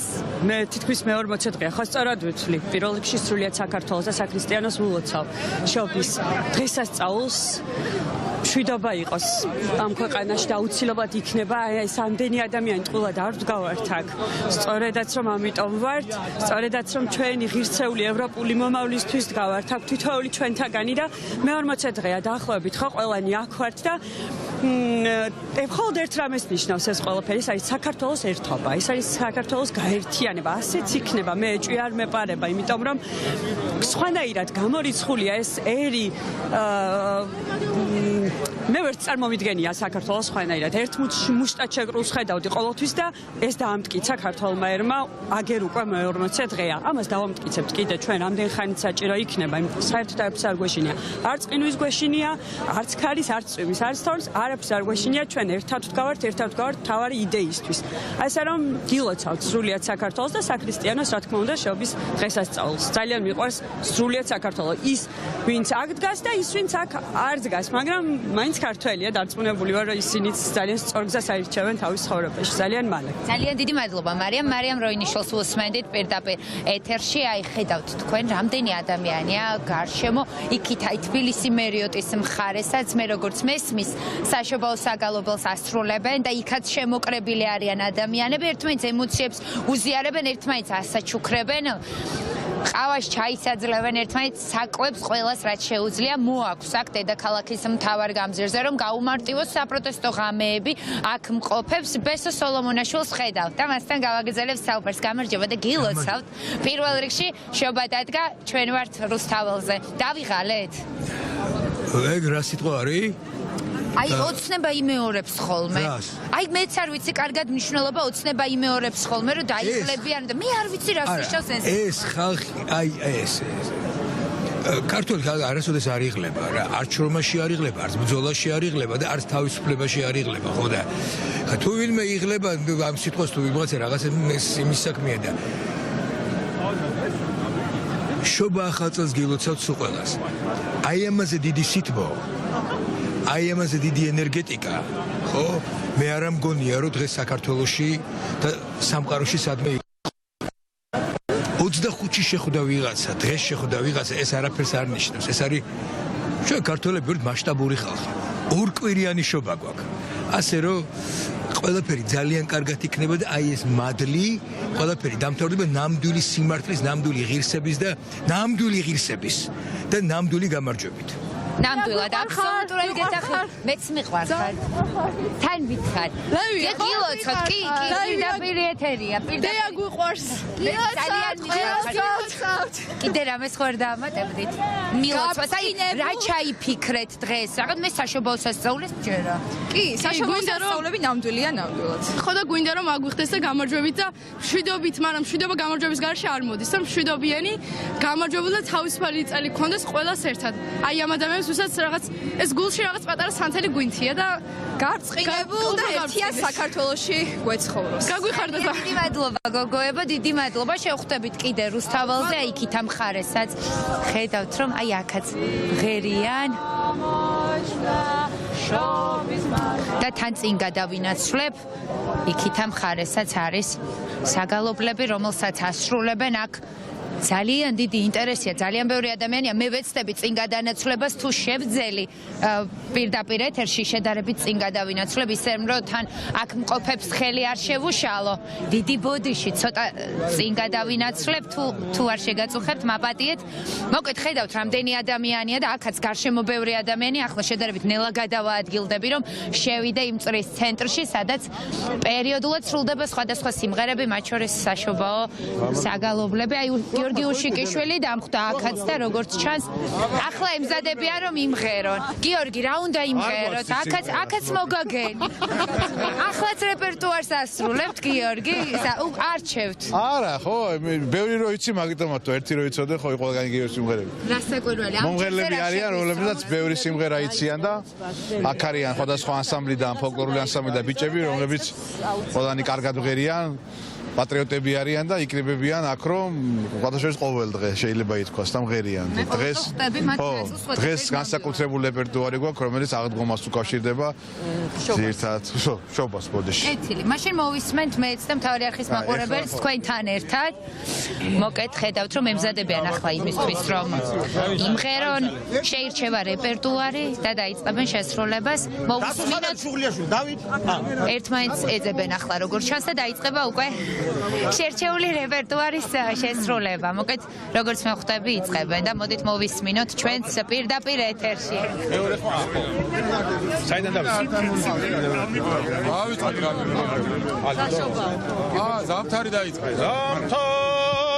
მე თითქმის მე-40 დღეა, ხო სწორად ვთვლი. პირველ რიგში სრულიად საქართველოს და საქრისტიანოს ვილოცავ. შობის დღესასწაულს მშვიდობა იყოს ამ ქვეყანაში და აუცილებლად იქნება ეს ამდენი ადამიანი ტყუილად არ ვდგავართ აქ. სწორედაც რომ ამიტომ ვართ, სწორედაც რომ ჩვენი ღირსეული ევროპული მომავლისთვის ვდგავართ აქ თითოეული ჩვენთაგანი და მე-40 დღეა დაახლოებით ხო ყველანი აქ ვართ და მხოლოდ ერთ რამეს ნიშნავს ეს ყველაფერი, ეს არის საქართველოს ერთობა, ეს არის საქართველოს გაერთიანება, ასეც იქნება, მე ეჭვი არ მეპარება, იმიტომ რომ სხვანაირად გამორიცხულია ეს ერი მე ვერ წარმოვიდგენია საქართველოს სხვანაირად. ერთ მუშტად შეკრულს ხედავდი ყოველთვის და ეს დაამტკიცა ქართველმა ერმა აგერ უკვე მე-40 დღეა. ამას დავამტკიცებთ კიდე ჩვენ ამდენ ხანით საჭირო იქნება, იმიტომ საერთოდ არაფერს არ გვეშინია. არც ყინვის გვეშინია, არც ქარის, არც წვიმის, არც თოვლის, არაფერს არ გვეშინია, ჩვენ ერთად ვდგავართ თავარი იდეისთვის. აი ესე რომ გილოცავთ სრულიად საქართველოს და საქრისტიანოს, რა თქმა უნდა, შეობის დღესასწაულს. ძალიან მიყვარს სრულიად საქართველო. ის ვინც აქ დგას და ის ვინც აქ არ დგას, მაგრამ მაინც ქართველია, დარწმუნებული ვარ, რომ ისინიც ძალიან სწორ გზას აირჩევენ თავის ცხოვრებაში. ძალიან მალე. ძალიან დიდი მადლობა მარიამ როინიშვილს უსმენდით პირდაპირ ეთერში. აი ხედავთ თქვენ რამდენი ადამიანია გარშემო იქით აი თბილისი მერიოტის მხარესაც მე როგორც მესმის საშობაო საგალობელს ასრულებენ და იქაც შემოკრებილი არიან ადამიანები ერთმანეთს ემოციებს უზიარებენ ერთმანეთს ასაჩუქრებენ ყავას ჩაის აძლევენ ერთმანეთს საკვებს ყველას რაც შეუძლია მოაქვს აქ დედაქალაქის მთავარ გამზირზე რომ გაუმარტივოს საპროტესტო ღამეები აქ მყოფებს ბესო სოლომონაშვილს ხედავთ და მასთან გავაგრძელებ საუბარს გამარჯობა და გილოცავთ პირველ რიგში შობა დადგა ჩვენ ვართ რუსთაველზე დავიღალეთ ეგ რა სიტყვა არის აი ოცნება იმეორებს ხოლმე. აი მეც არ ვიცი კარგად მნიშვნელობა ოცნება იმეორებს ხოლმე რომ დაიხლებიან და მე არ ვიცი რას ნიშნავს ეს. ეს ხალხი აი ეს ქართული ხალხი არასოდეს არ იღლება რა არც შრომაში არ იღლება არც ბრძოლაში არ იღლება და არც თავისუფლებაში არ იღლება ხო და თუ ვინმე იღლება ამ სიტყვას თუ ვიღაცა რაღაცა იმის საქმეა და შობა ახალწელს გილოცავთ სულ ყველას. აი ამაზე დიდი სიტყვა აი ამაზე დიდი ენერგეტიკა, ხო? მე არ მგონია, რომ დღეს საქართველოში და სამყაროში სადმე 25-ში შეხვდა ვიღაცა, დღეს შეხვდა ვიღაცა, ეს არაფერს არ ნიშნავს. ეს არის ჩვენ ქართველები ვართ მასშტაბური ხალხი. ორკვირიანი შობა გვაქვს. ასე რომ ყველაფერი ძალიან კარგად იქნება და აი ეს მადლი, ყველაფერი დამთავრდება ნამდვილი სიმართლის, ნამდვილი ღირსების და ნამდვილი გამარჯვებით. ნამდვილად აბსოლუტურად გეთახილ მეც მიყვარხარ თან ვითხარ გილოცავთ კი პირდაპირ ეთერია დეა გვიყვარს ძალიან მიხართ კიდე რამეს ხوار დაამატებდით მილოცავთ აი რა ჩაიფიქრეთ დღეს რაღაც მე საშობაო სასწაულს ჯერა კი საშობაო სასწაულები ნამდვილია ნამდვილად ხო და გვინდა რომ აგვიხდეს და გამარჯვებით და მშვიდობით მაგრამ მშვიდობა გამარჯვების გარშე არ მოდის და მშვიდობიანი გამარჯვებული და თავისუფალი წელი გქონდეს ყველას ერთად აი ამ ადამიანს ვისაც რაღაც ეს გულში რაღაც პატარა სანთელი გვინთია და გარწყინებულ და ერთიან საქართველოში გვეცხოვროს. გაგვიხარდა დიდი მადლობა გოგოებო, დიდი მადლობა. შევხვდებით კიდე რუსთაველზე, აი იქით ამ ხარესაც. ხედავთ რომ აი აქაც ღერიან და თან წინ გადავინაცვლებ. იქით ამ ხარესაც არის საგალობლები, რომელსაც ასრულებენ აქ ძალიან დიდი ინტერესია, ძალიან ბევრი ადამიანია. მე ვეცდები წინ გადანაცვლებას თუ შევძელი პირდაპირ ეთერში შედარებით წინ გადავინაცვლებ, ისე რომ თან აქ მყოფებს ხელი არ შევუშალო. დიდი ბოდიში ცოტა წინ გადავინაცვლებ, თუ არ შეგაწუხებთ, მაპატიეთ. მოკეთ ხედავთ რამდენი ადამიანია და აქაც გარშემო ბევრი ადამიანია. ახლა შედარებით ნელა გადავაადგილდები, რომ შევიდე იმ წრის ცენტრში, სადაც პერიოდულად სრულდება სხვადასხვა სიმღერები, მათ შორის საშობაო საგალობლები. აი გიორგი უშიკიშვილი დამხვდა აქაც და როგორც ჩანს ახლა ემზადებიან რომ იმღერონ გიორგი რა უნდა იმღეროთ აქაც მოგაგენი ახლაც რეპერტუარს ასრულებთ გიორგი არჩევთ არა ხო ბევრი რო იცი მაგიტომაც ერთი რო იცოდე ხო ყველგანი გიორგის სიმღერები რა საკვირველი მომღერლები არიან რომლებსაც ბევრი სიმღერა იციან და აქ არიან სხვადასხვა ანსამბლიდან ფოლკლორული ანსამბლი და ბიჭები რომლებიც ყველანი კარგად ვღერიან პატრიოტები არიან და იკრიბებიან აქ რომ გადაშორის ყოველ დღე შეიძლება ითქვას და მღერიან დღეს განსაკუთრებული რეპერტუარი გვაქვს რომელიც აღდგომას უკავშირდება ერთად შობას ბოდიში ეთილი მაშინ მოვისმენთ მეც და მთავარი არხის მაყურებელს თქვენთან ერთად მოკეთ ხედავთ რომ ემზადებიან ახლა იმისთვის რომ იმღერონ შეირჩევა რეპერტუარი და დაიწყებენ შესრულებას მოვისმინოთ ერთმანეთს ეძებენ ახლა როგორც ჩანს და დაიწყება უკვე შერჩეული რეპერტუარის შესრულება. მოკეთ როგორც მე ხვდები იწყებენ და მოდით მოვისმინოთ ჩვენს პირდაპირ ეთერში. საიდან ზამთარი დაიწყე. ზამთარიო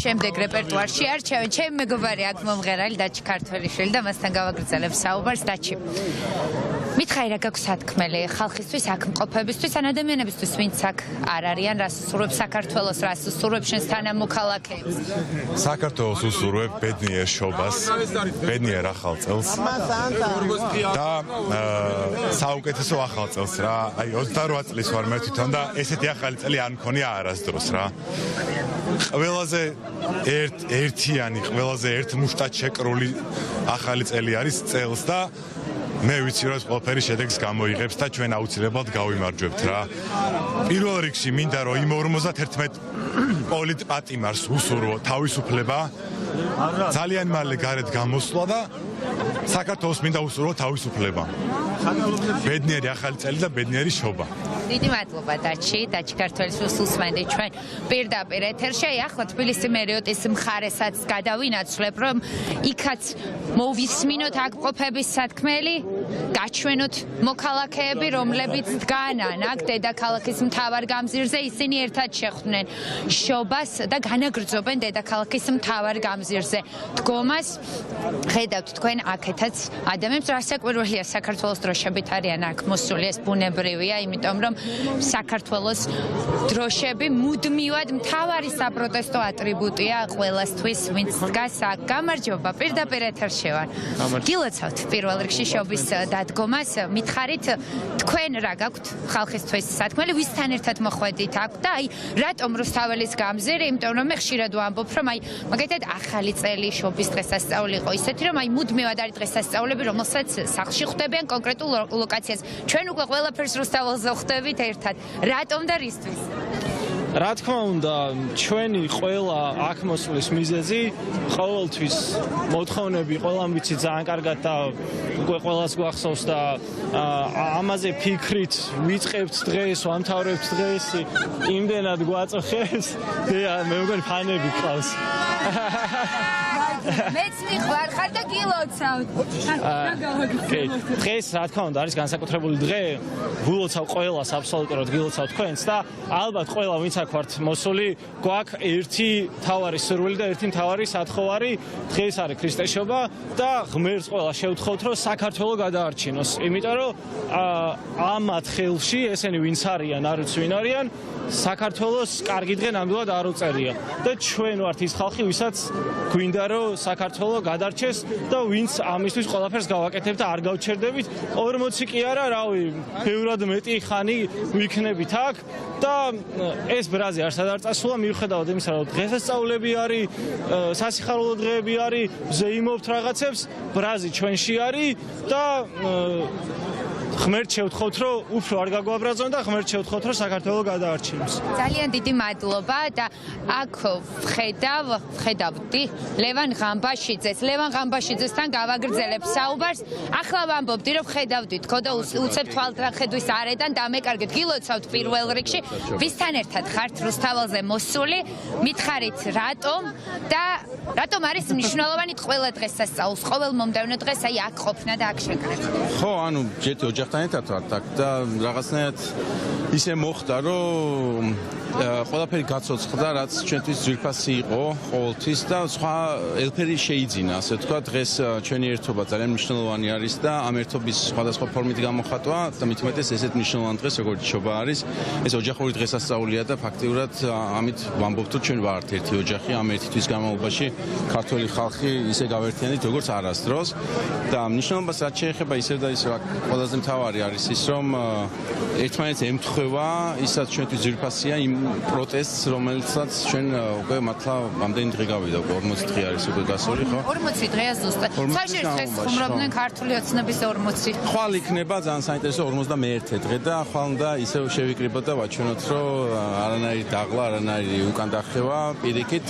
შემდეგ რეპერტუარში არჩევენ ჩემი მეგობარი აქ მომღერალი დაჩი ქართველიშვილი და მასთან გავაგრძელებ საუბარს დაჩი. მითხარი რა გაქვს სათქმელი ხალხისთვის აქ მყოფებისთვის ან ადამიანებისთვის ვინც აქ არ არიან რას უსურვებს საქართველოს რას უსურვებს შენს თანამოქალაქეებს საქართველოს უსურვებ ბედნიერ შობას ბედნიერ ახალ წელს და საუკეთესო ახალ წელს რა აი 28 წლის ვარ მე თვითონ და ესეთი ახალი წელი არ მქონია არასდროს რა ყველაზე ერთიანი ყველაზე ერთ მუშტად შეკრული ახალი წელი არის წელს და მე ვიცი რომ ყველაფერი შედეგს გამოიღებს და ჩვენ აუცილებლად გავიმარჯვებთ რა. პირველ რიგში მინდა რომ იმ 51 პოლიტპატიმარს უსურვო თავისუფლება ძალიან მალე გარეთ გამოსვლა და საქართველოს მინდა უსურვო თავისუფლება. ბედნიერი ახალი წელი და ბედნიერი შობა. დიდი მადლობა დაჩი ქართველის უსმენდი ჩვენ პირდაპირ ეთერში ახლა თბილისი მერიოტის მხარესაც გადავინაცვლებ რომ იქაც მოვისმინოთ აქ ყოფების სათქმელი გაჩვენოთ მოქალაქეები რომლებიც დგანან აქ დედაქალაქის მთავარ გამზირზე ისინი ერთად შეხვდნენ შობას და განაგრძობენ დედაქალაქის მთავარ გამზირზე დგომას ხედავთ თქვენ თქვენ აქეთაც ადამიანებს რასაკვირველია საქართველოს დროშებით არიან აქ მოსული ეს ბუნებრივია, იმიტომ რომ საქართველოს დროშები მუდმივად მთავარი საპროტესტო ატრიბუტია ყველასთვის, ვინც დგას აქ. გამარჯობა, პირდაპირ ეთერში ვარ. გილოცავთ პირველ რიგში შობის დადგომას, მითხარით თქვენ რა გაქვთ ხალხისთვის სათქმელი, ვისთან ერთად მოხვედით აქ და აი რატომ რუსთაველის გამზირი, იმიტომ რომ მე ხშირად ვამბობ, რომ აი მაგალითად ახალი წელი შობის დღესასწაული იყო ისეთი, რომ აი მუდმივად არის დღესასწაულები, რომელსაც სახლში ხვდებიან კონკრეტულ ლოკაციას. ჩვენ უკვე ყველაფერს რუსთაველზე ხვდებით ერთად. რატომ და რისთვის? რა თქმა უნდა, ჩვენი ყველა აქ მოსვლის მიზეზი ყოველთვის მოთხოვნები ყველამ ვიცი ძალიან კარგად და უკვე ყველას გვახსოვს და ამაზე ფიქრით ვიწყებთ დღეს, ვამთავრებთ დღეს, იმდენად გვაწუხებს. მე მგონი ფანები გყავს. მეც მიყვარ ხარ და გილოცავთ. დღეს რა თქმა უნდა არის განსაკუთრებული დღე, გულოცავ ყველას აბსოლუტურად გილოცავ თქვენს და ალბათ ყველა ვინც აქ ვართ მოსული, გვაქვს ერთი მთავარი სურვილი და ერთი მთავარი სათხოვარი, დღეს არის ქრისტესობა და ღმერთს ყველა შევთხოვთ, რომ საქართველო გადაარჩინოს. იმიტომ რომ ამათ ხელში ესენი ვინც არიან, არ ვიცი ვინ არიან, საქართველოს კარგი დღე ნამდვილად არ უწერია და ჩვენ ვართ ის ხალხი, ვისაც გვინდა რომ საქართველო გადარჩეს და ვინც ამისთვის ყველაფერს გავაკეთებთ და არ გავჩერდებით 40 კი არა, რავი, ბევრად მეტი ხანი ვიქნებით აქ და ეს ბრაზი არსად არ წასულა მიუხედავად იმისა, რომ დღესასწაულები არის, სასიხარულო დღეები არის, ზეიმობთ რაღაცებს, ბრაზი ჩვენში არის და ღმერთ შევთხოვთ, რომ უფრო არ გაგვაბრაზონ და ღმერთ შევთხოვთ, რომ საქართველო გადაარჩინოს. ძალიან დიდი მადლობა და აქ ვხედავდი ლევან ღამბაშიძეს. ლევან ღამბაშიძესთან გავაგრძელებ საუბარს. ახლა ვამბობდი, რომ ხედავდით ხო და უცებ თვალთახედვის არედან დამეკარგეთ. გილოცავთ პირველ რიგში, ვისთან ერთად ხართ რუსთაველზე მოსული, მითხარით რატომ და რატომ არის მნიშვნელოვანი ყველა დღესასწაულს, ყოველ მომდევნო დღეს აი აქ ყოფნა და აქ შეკრება. ხო, ანუ ჯეთი ოჯახთან ერთად ვართ აქ და რაღაცნაირად ისე მოხდა, რომ ყველაფერი გაცოცხლდა, რაც ჩვენთვის ძვირფასი იყო ყოველთვის და სხვა ელფერი შეიძინა, ასე ვთქვა, დღეს ჩვენი ერთობა ძალიან მნიშვნელოვანი არის და ამ ერთობის სხვადასხვა ფორმით გამოხატვა და მით უმეტეს ესეთ მნიშვნელოვანი დღეს, როგორც შობა არის, ეს ოჯახური დღესასწაულია და ფაქტიურად ამით ვამბობთ, რომ ჩვენ ვართ ერთი ოჯახი, ამ ერთი თვის განმავლობაში ქართველი ხალხი ისე გავერთიანდით, როგორც არასდროს და მნიშვნელობას რაც შეეხება ისევ და ისევ ყველაზე მთავარი არის ის, რომ ერთმანეთს ემთხვევა, ისაც ჩვენთვის ძვირფასია იმ პროტესტს, რომელსაც ჩვენ უკვე მართლა ამდენი დღე გავიდა, უკვე 40 დღე არის უკვე გასული, ხო? 40 დღეა ზუსტად. საერთოდ დღეს ხუმრობდნენ ქართული ოცნების 40. ხვალ იქნება ძალიან საინტერესო 51 დღე და ხვალ უნდა ისევ შევიკრიბოთ და ვაჩვენოთ, რომ არანაირი დაღლა, არანაირი უკან დახევა, პირიქით,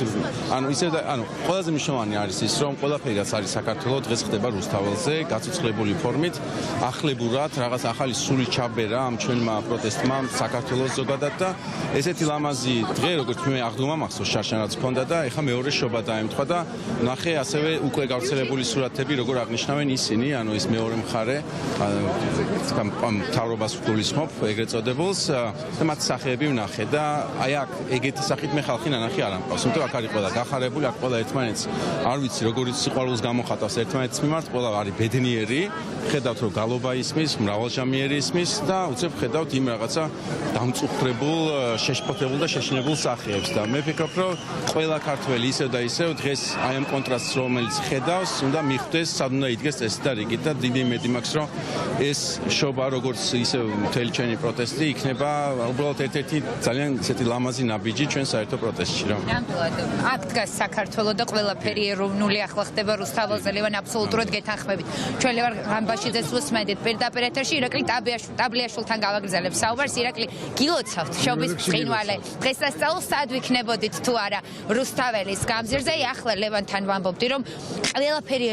ანუ ისევ და ანუ ყველაზე მნიშვნელოვანი არის ის, რომ ყველაფერი რაც არის საქართველოს დღეს ხდება რუსთაველზე, გაცოცხლებული ფორმით, ახლებურად რაღაც ახალი სული ჩაბერა ამ ჩვენმა პროტესტმა საქართველოს ზოგადად და ესეთი ლამაზი დღე, როგორც მე აღდგომა მახსოვს შარშანაც ჰქონდა და ეხა მეორე შობა დაემთხვა და ნახე ასევე უკვე გავრცელებული სურათები, როგორ აღნიშნავენ ისინი, ანუ ის მეორე მხარე, მთავრობას ვგულისხმობ, ეგრეთ წოდებულს და მათ სახეები ვნახე და აი აქ ეგეთი სახით მე ხალხი ნანახი არ ამყავს, იმიტომ აქ არის ყველა გახარებული, აქ ყველა ერთმანეთს არ ვიცი როგორიც სიყვარულს გამოხატავს ერთმანეთის მიმართ, ყველა არის ბედნიერი, ხედავთ რომ გალობა ისმის, მრავალჟამიერი ისმის და უცებ ხედავთ იმ რაღაცა დამწუხრებულ, შეშფოთებულ და შეშინებულ სახეებს და მე ვფიქრობ, რომ ყველა ქართველი ისევ და ისევ დღეს აი ამ კონტრასტს რომელიც ხედავს, უნდა მიხვდეს, სად უნდა იდგეს წესი და რიგით და დიდი იმედი მაქვს, რომ ეს შობა როგორც ისევ მთელი ჩვენი პროტესტი იქნება უბრალოდ ერთ-ერთი ძალიან ისეთი ლამაზი ნაბიჯი ჩვენ საერთო პროტესტში რა. ნამდვილად აქ დგას საქართველოს და ყველაფერი ეროვნული ახლა ხდება რუსთაველზე, ლევან აბსოლუტურად გეთანხმებით. ჩვენ ლევან ღამბაშიძეს უსმენდით პირდაპირ ეთერში, ირაკლი ტაბლიაშვილთან გავაგრძელებ საუბარს. ირაკლი, გილოცავთ შობის ბრწყინვალე დღესასწაულს სად ვიქნებოდით თუ არა რუსთაველის გამზირზე? ახლა ლევანთან ვამბობდი, რომ ყველაფერი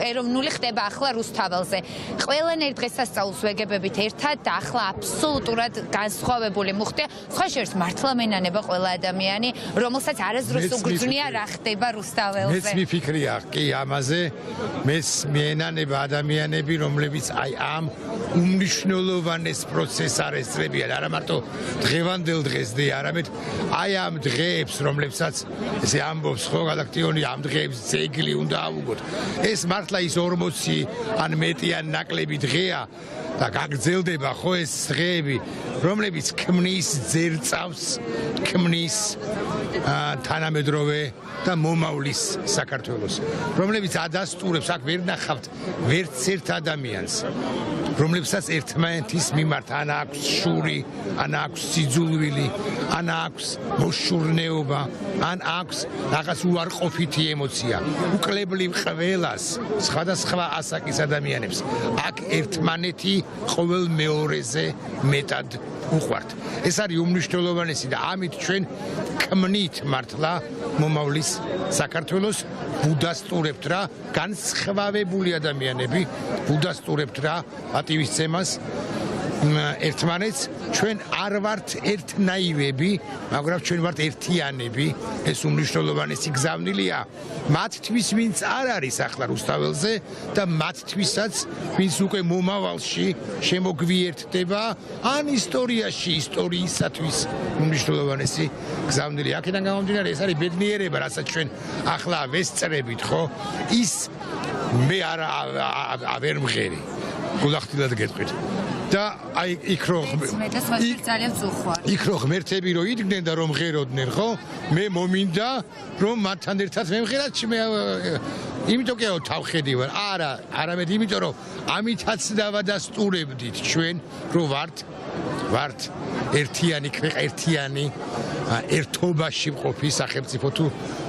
ეროვნული ხდება ახლა რუსთაველზე. ყველანაირ დღესასწაულს ვეგებებით ერთად და ახლა აბსოლუტურად განსხვავებული მოხდა. სხვა შორის მართლა მენანება ყველა ადამიანი, რომელსაც არასდროს უგრძნია რა ხდება რუსთაველზე. მეც მიფიქრია კი ამაზე, მეც მენანება ადამიანები, რომლებიც აი ამ უმნიშვნელოვანეს პროცესს არ ესწრებიან, არა მარტო დღევანდელ დღესდე, არამედ აი ამ დღეებს, რომლებსაც ესე ამბობს ხო გადაქტიონი, ამ დღეებს ძეგლი უნდა ავუგოთ. ეს მართლა ის 40 ან მეტი ან ნაკლები დღეა და გაგრძელდება ხო ეს დღეები, რომლებიც ქმნის ძერწავს, ქმნის თანამედროვე და მომავლის საქართველოს, რომლებიც ადასტურებს, აქ ვერ ნახავთ ვერც ერთ ადამიანს, რომლებსაც ერთმანეთის მიმართ ან აქვს შური, ან აქვს სიძულვილი, ან აქვს მოშურნეობა, ან აქვს რაღაც უარყოფითი ემოცია. უკლებლივ ყველას, სხვადასხვა ასაკის ადამიანებს, აქ ერთმანეთი ყოველ მეორეზე მეტად უყვართ. ეს არის უმნიშვნელოვანესი და ამით ჩვენ ქმნით მართლა მომავლის საქართველოს, ბუდასტურებთ რა განსხვავებული ადამიანები, ბუდასტურებთ რა პატივისცემას ერთმანეთს, ჩვენ არ ვართ ერთნაირები, მაგრამ ჩვენ ვართ ერთიანები, ეს უმნიშვნელოვანესი გზავნილია მათთვის, ვინც არ არის ახლა რუსთაველზე და მათთვისაც, ვინც უკვე მომავალში შემოგვიერთდება, ან ისტორიაში, ისტორიისათვის უმნიშვნელოვანესი გზავნილია. აქედან გამომდინარე, ეს არის ბედნიერება, რასაც ჩვენ ახლა ვესწრებით, ხო? ის მე ვერ მღერი. გულახდილად გეტყვით. და აი იქ რო ღმერთები რო იდგნენ და რომ ღეროდნენ, ხო? მე მომინდა რომ მათთან ერთად მემღერათ, იმიტომ კი თავხედი ვარ. არა, არამედ იმიტომ რომ ამითაც დავადასტურებდით ჩვენ, რომ ვართ ერთიანი ქვეყანა, ერთიანი ერთობაში მყოფი სახელმწიფო თუ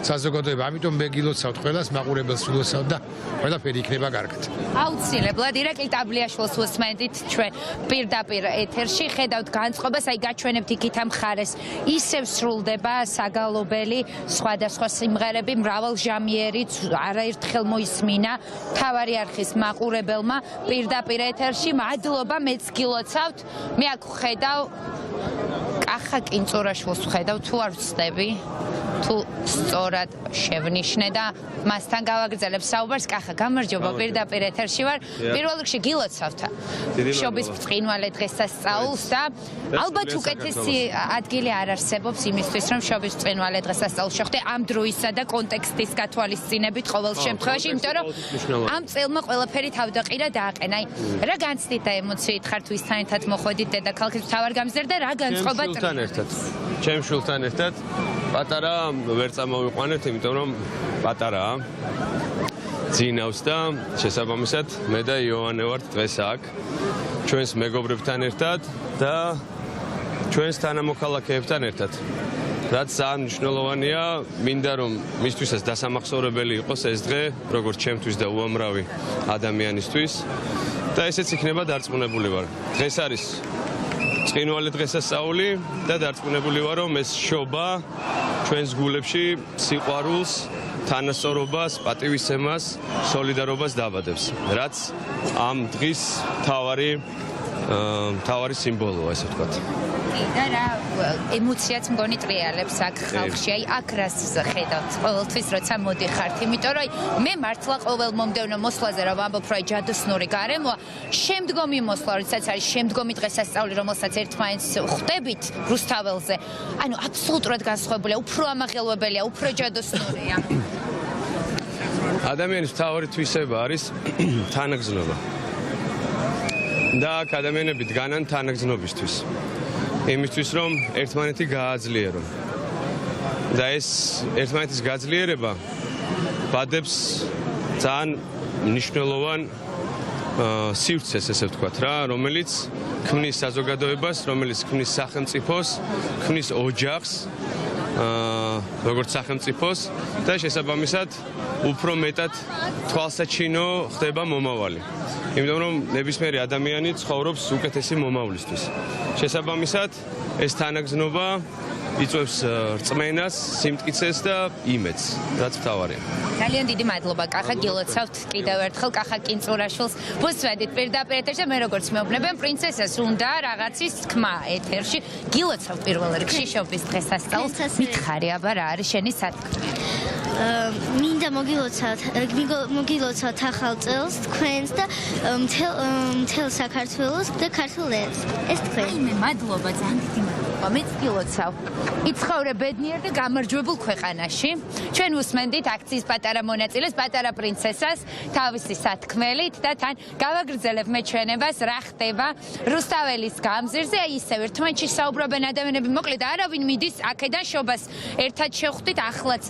საზოგადოება. ამიტომ მე გილოცავთ ყველას, მაყურებელს ვილოცავთ და ყველაფერი იქნება კარგად. აუცილებლად ირაკლი ტაბლიაშვილს უსმენდით ჩვენ პირდაპირ ეთერში, ხედავთ განწყობას, აი გაჩვენებთ იქით ამ მხარეს. ისევ სრულდება საგალობელი სხვადასხვა სიმღერები, მრავალჟამიერი, არაერთხელ მოისმინა მთავარი არხის მაყურებელმა პირდაპირ ეთერში. მადლობა, მეც გილოცავთ. მე აქ ხედავ კახა კინწურაშვილს ხედავ, თუ არ ვცდები, თუ სწორად შევნიშნე და მასთან გავაგრძელებ საუბარს. კახა, გამარჯობა, პირდაპირ ეთერში ვარ. პირველ რიგში გილოცავთ შობის ბრწყინვალე დღესასწაულს და ალბათ უკეთესი ადგილი არ არსებობს იმისთვის, რომ შობის ბრწყინვალე დღესასწაულს შეხვდე ამ დროისა და კონტექსტის გათვალისწინებით ყოველ შემთხვევაში, იმიტომ რომ ამ წელმა ყველაფერი თავდაყირა დააყენა. რა განცდით და ემოციით ხართ ვისთან ერთად მოხვედით დედაქალაქის მთავარ გამზირ და რა განწყობა ჩემ შვილთან ერთად პატარა ვერ წამოვიყვანეთ, იმიტომ რომ პატარაა, ძინავს და შესაბამისად მე და იოანე ვართ დღეს აქ ჩვენს მეგობრებთან ერთად და ჩვენს თანამოქალაქეებთან ერთად. რაც ძალიან მნიშვნელოვანია, მინდა რომ მისთვისაც დასამახსოვრებელი იყოს ეს დღე, როგორც ჩემთვის და უამრავი ადამიანისთვის და ესეც იქნება დარწმუნებული ვარ. დღეს არის ბრწყინვალე დღესასწაული და დარწმუნებული ვარ, რომ ეს შობა ჩვენს გულებში სიყვარულს, თანასწორობას, პატივისცემას, სოლიდარობას დაბადებს, რაც ამ დღის მთავარი სიმბოლოა, ესე ვთქვათ. და რა ემოციაც მგონი ტრიალებს აქ ხალხში, აი აქ რას ხედავთ ყოველთვის როცა მოდიხართ, იმიტომ რომ მე მართლა ყოველ მომდევნო მოსვლაზე რომ ვამბობ, რომ ჯადოსნური გარემოა, შემდგომი მოსვლა, როდესაც არის შემდგომი დღესასწაული, რომელსაც ერთმანეთს ხვდებით რუსთაველზე, ანუ აბსოლუტურად განსხვავებულია, უფრო ამაღელვებელია, უფრო ჯადოსნურია. ადამიანის მთავარი თვისება არის თანაგზნობა. და აქ ადამიანები დგანან თანაგზნობისთვის. იმისთვის, რომ ერთმანეთი გააძლიერონ. და ეს ერთმანეთის გაძლიერება ბადებს ძალიან მნიშვნელოვან სივრცეს, ესე ვთქვათ რა, რომელიც ქმნის საზოგადოებას, რომელიც ქმნის სახელმწიფოს, ქმნის ოჯახს, როგორც სახელმწიფოს და შესაბამისად უფრო მეტად თვალსაჩინო ხდება მომავალი. იმიტომ რომ ნებისმიერი ადამიანი ცხოვრობს უკეთესი მომავლისთვის. შესაბამისად ეს თანაგზნობა იწვევს რწმენას, სიმტკიცეს და იმედს, რაც მთავარია. ძალიან დიდი მადლობა, კახა, გილოცავთ კიდევ ერთხელ კახა კინწურაშვილს. ვუსვედით პირდაპირ ეთერში და მე როგორც მეუბნებიან, პრინცესას უნდა რაღაცის თქმა ეთერში. გილოცავთ პირველ რიგში შობის დღესასწაულს. მითხარი, აბა რა არის შენი სათქმე? მინდა მოგილოცავთ ახალ წელს თქვენს და მთელ საქართველოს და ქართულ ერს. ეს თქვენ. მადლობა, ძალიან დიდი მადლობა. მეც გილოცავ. იცხოვრე ბედნიერ და გამარჯვებულ ქვეყანაში. ჩვენ უსმენდით აქციის პატარა მონაწილეს, პატარა პრინცესას, თავისი სათქმელით და თან გავაგრძელებ მეჩვენებას, რა ხდება რუსთაველის გამზირზე. ისევ ერთმანეთში საუბრობენ ადამიანები, მოკლედ არავინ მიდის აქედან შობას. ერთად შევხვდით, ახლაც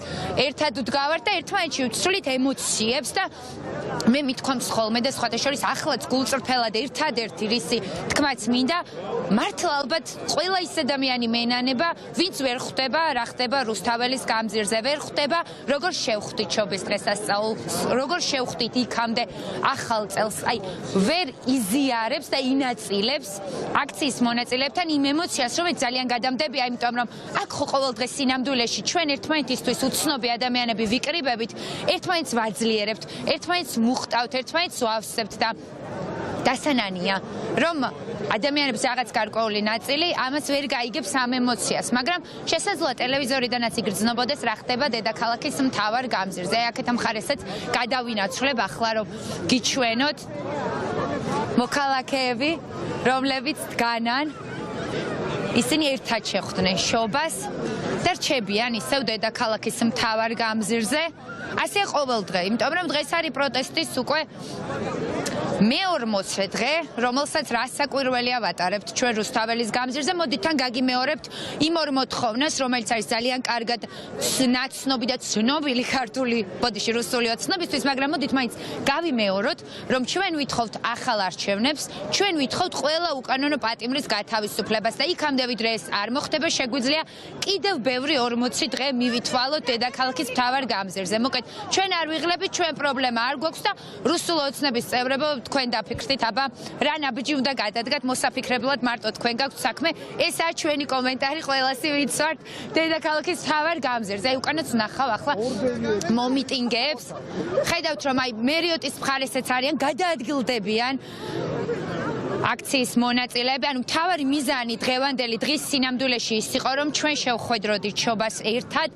ერთად ვდგავართ და ერთმანეთში ვცვლით ემოციებს და მე მithქვამს ხოლმე და სხვათა შორის ახლაც გულწრფელად ერთადერთი რისი თქმაც მინდა, მართლა ალბათ ყველა ის ადამიანი მენანება, ვინც ვერ ხვდება რა ხდება რუსთაველის გამზირზე, ვერ ხვდება როგორ შევხვდით შობის დღესასწაულს, როგორ შევხვდით იქამდე ახალ წელს, აი ვერ იზიარებს და ინაწილებს აქციის მონაწილეებთან იმ ემოციას, რომელიც ძალიან გადამდებია, იმიტომ რომ აქ ხო ყოველ დღე სინამდვილეში ჩვენ ერთმანეთისთვის უცნობი ადამიანები ვიკრიბებით, ერთმანეთს ვაძლიერებთ, ერთმანეთს მუხტავთ, ერთმანეთს ვავსებთ და დასანანია, რომ ადამიანების რაღაც გარკვეული ნაწილი ამას ვერ გაიგებს ამ ემოციას, მაგრამ შესაძლოა ტელევიზორიდანაც იგრძნობოდეს რა ხდება დედაქალაქის მთავარ გამზირზე. აქეთ მხარესაც გადავინაცვლებ ახლა რომ გიჩვენოთ მოქალაქეები, რომლებიც დგანან, ისინი ერთად შეხვდნენ შობას და რჩებიან ისევ დედაქალაქის მთავარ გამზირზე. ასე ყოველ დღე, იმიტომ რომ დღეს არის პროტესტის უკვე მე-40 დღე, რომელსაც რასაკვირველია ვატარებთ ჩვენ რუსთაველის გამზირზე. მოდით თან გაგიმეორებთ იმ ორ მოთხოვნას, რომელიც არის ძალიან კარგად ნაცნობი და ცნობილი ქართული, ბოდიში რუსული ოცნობისთვის, მაგრამ მოდით მაინც გავიმეოროთ, რომ ჩვენ ვითხოვთ ახალ არჩევნებს, ჩვენ ვითხოვთ ყველა უკანონო პატიმრის გათავისუფლებას და იქამდე ვიდრე ეს არ მოხდება, შეგვიძლია კიდევ ბევრი 40 დღე მივითვალოთ დედაქალაქის მთავარ გამზირზე. მოკეთ ჩვენ არ ვიღლებით, ჩვენ პრობლემა არ გვაქვს და რუსულ ოცნების წევრებო თქვენ დაფიქრდით, აბა რა ნაბიჯი უნდა გადადგათ მოსაფიქრებლად მარტო თქვენ გაქვთ საქმე. ესაა ჩვენი კომენტარი ყველასი ვინც ვართ დედაქალაქის მთავარ გამზირზე. აი უკანაც ვნახავ ახლა მომიტინგეებს. ხედავთ რომ აი მერიოტის მხარესაც არიან, გადაადგილდებიან აქციის მონაწილეები, ანუ მთავარი მიზანი დღევანდელი დღის სინამდვილეში ის იყო, რომ ჩვენ შევხვედროდით შობას ერთად.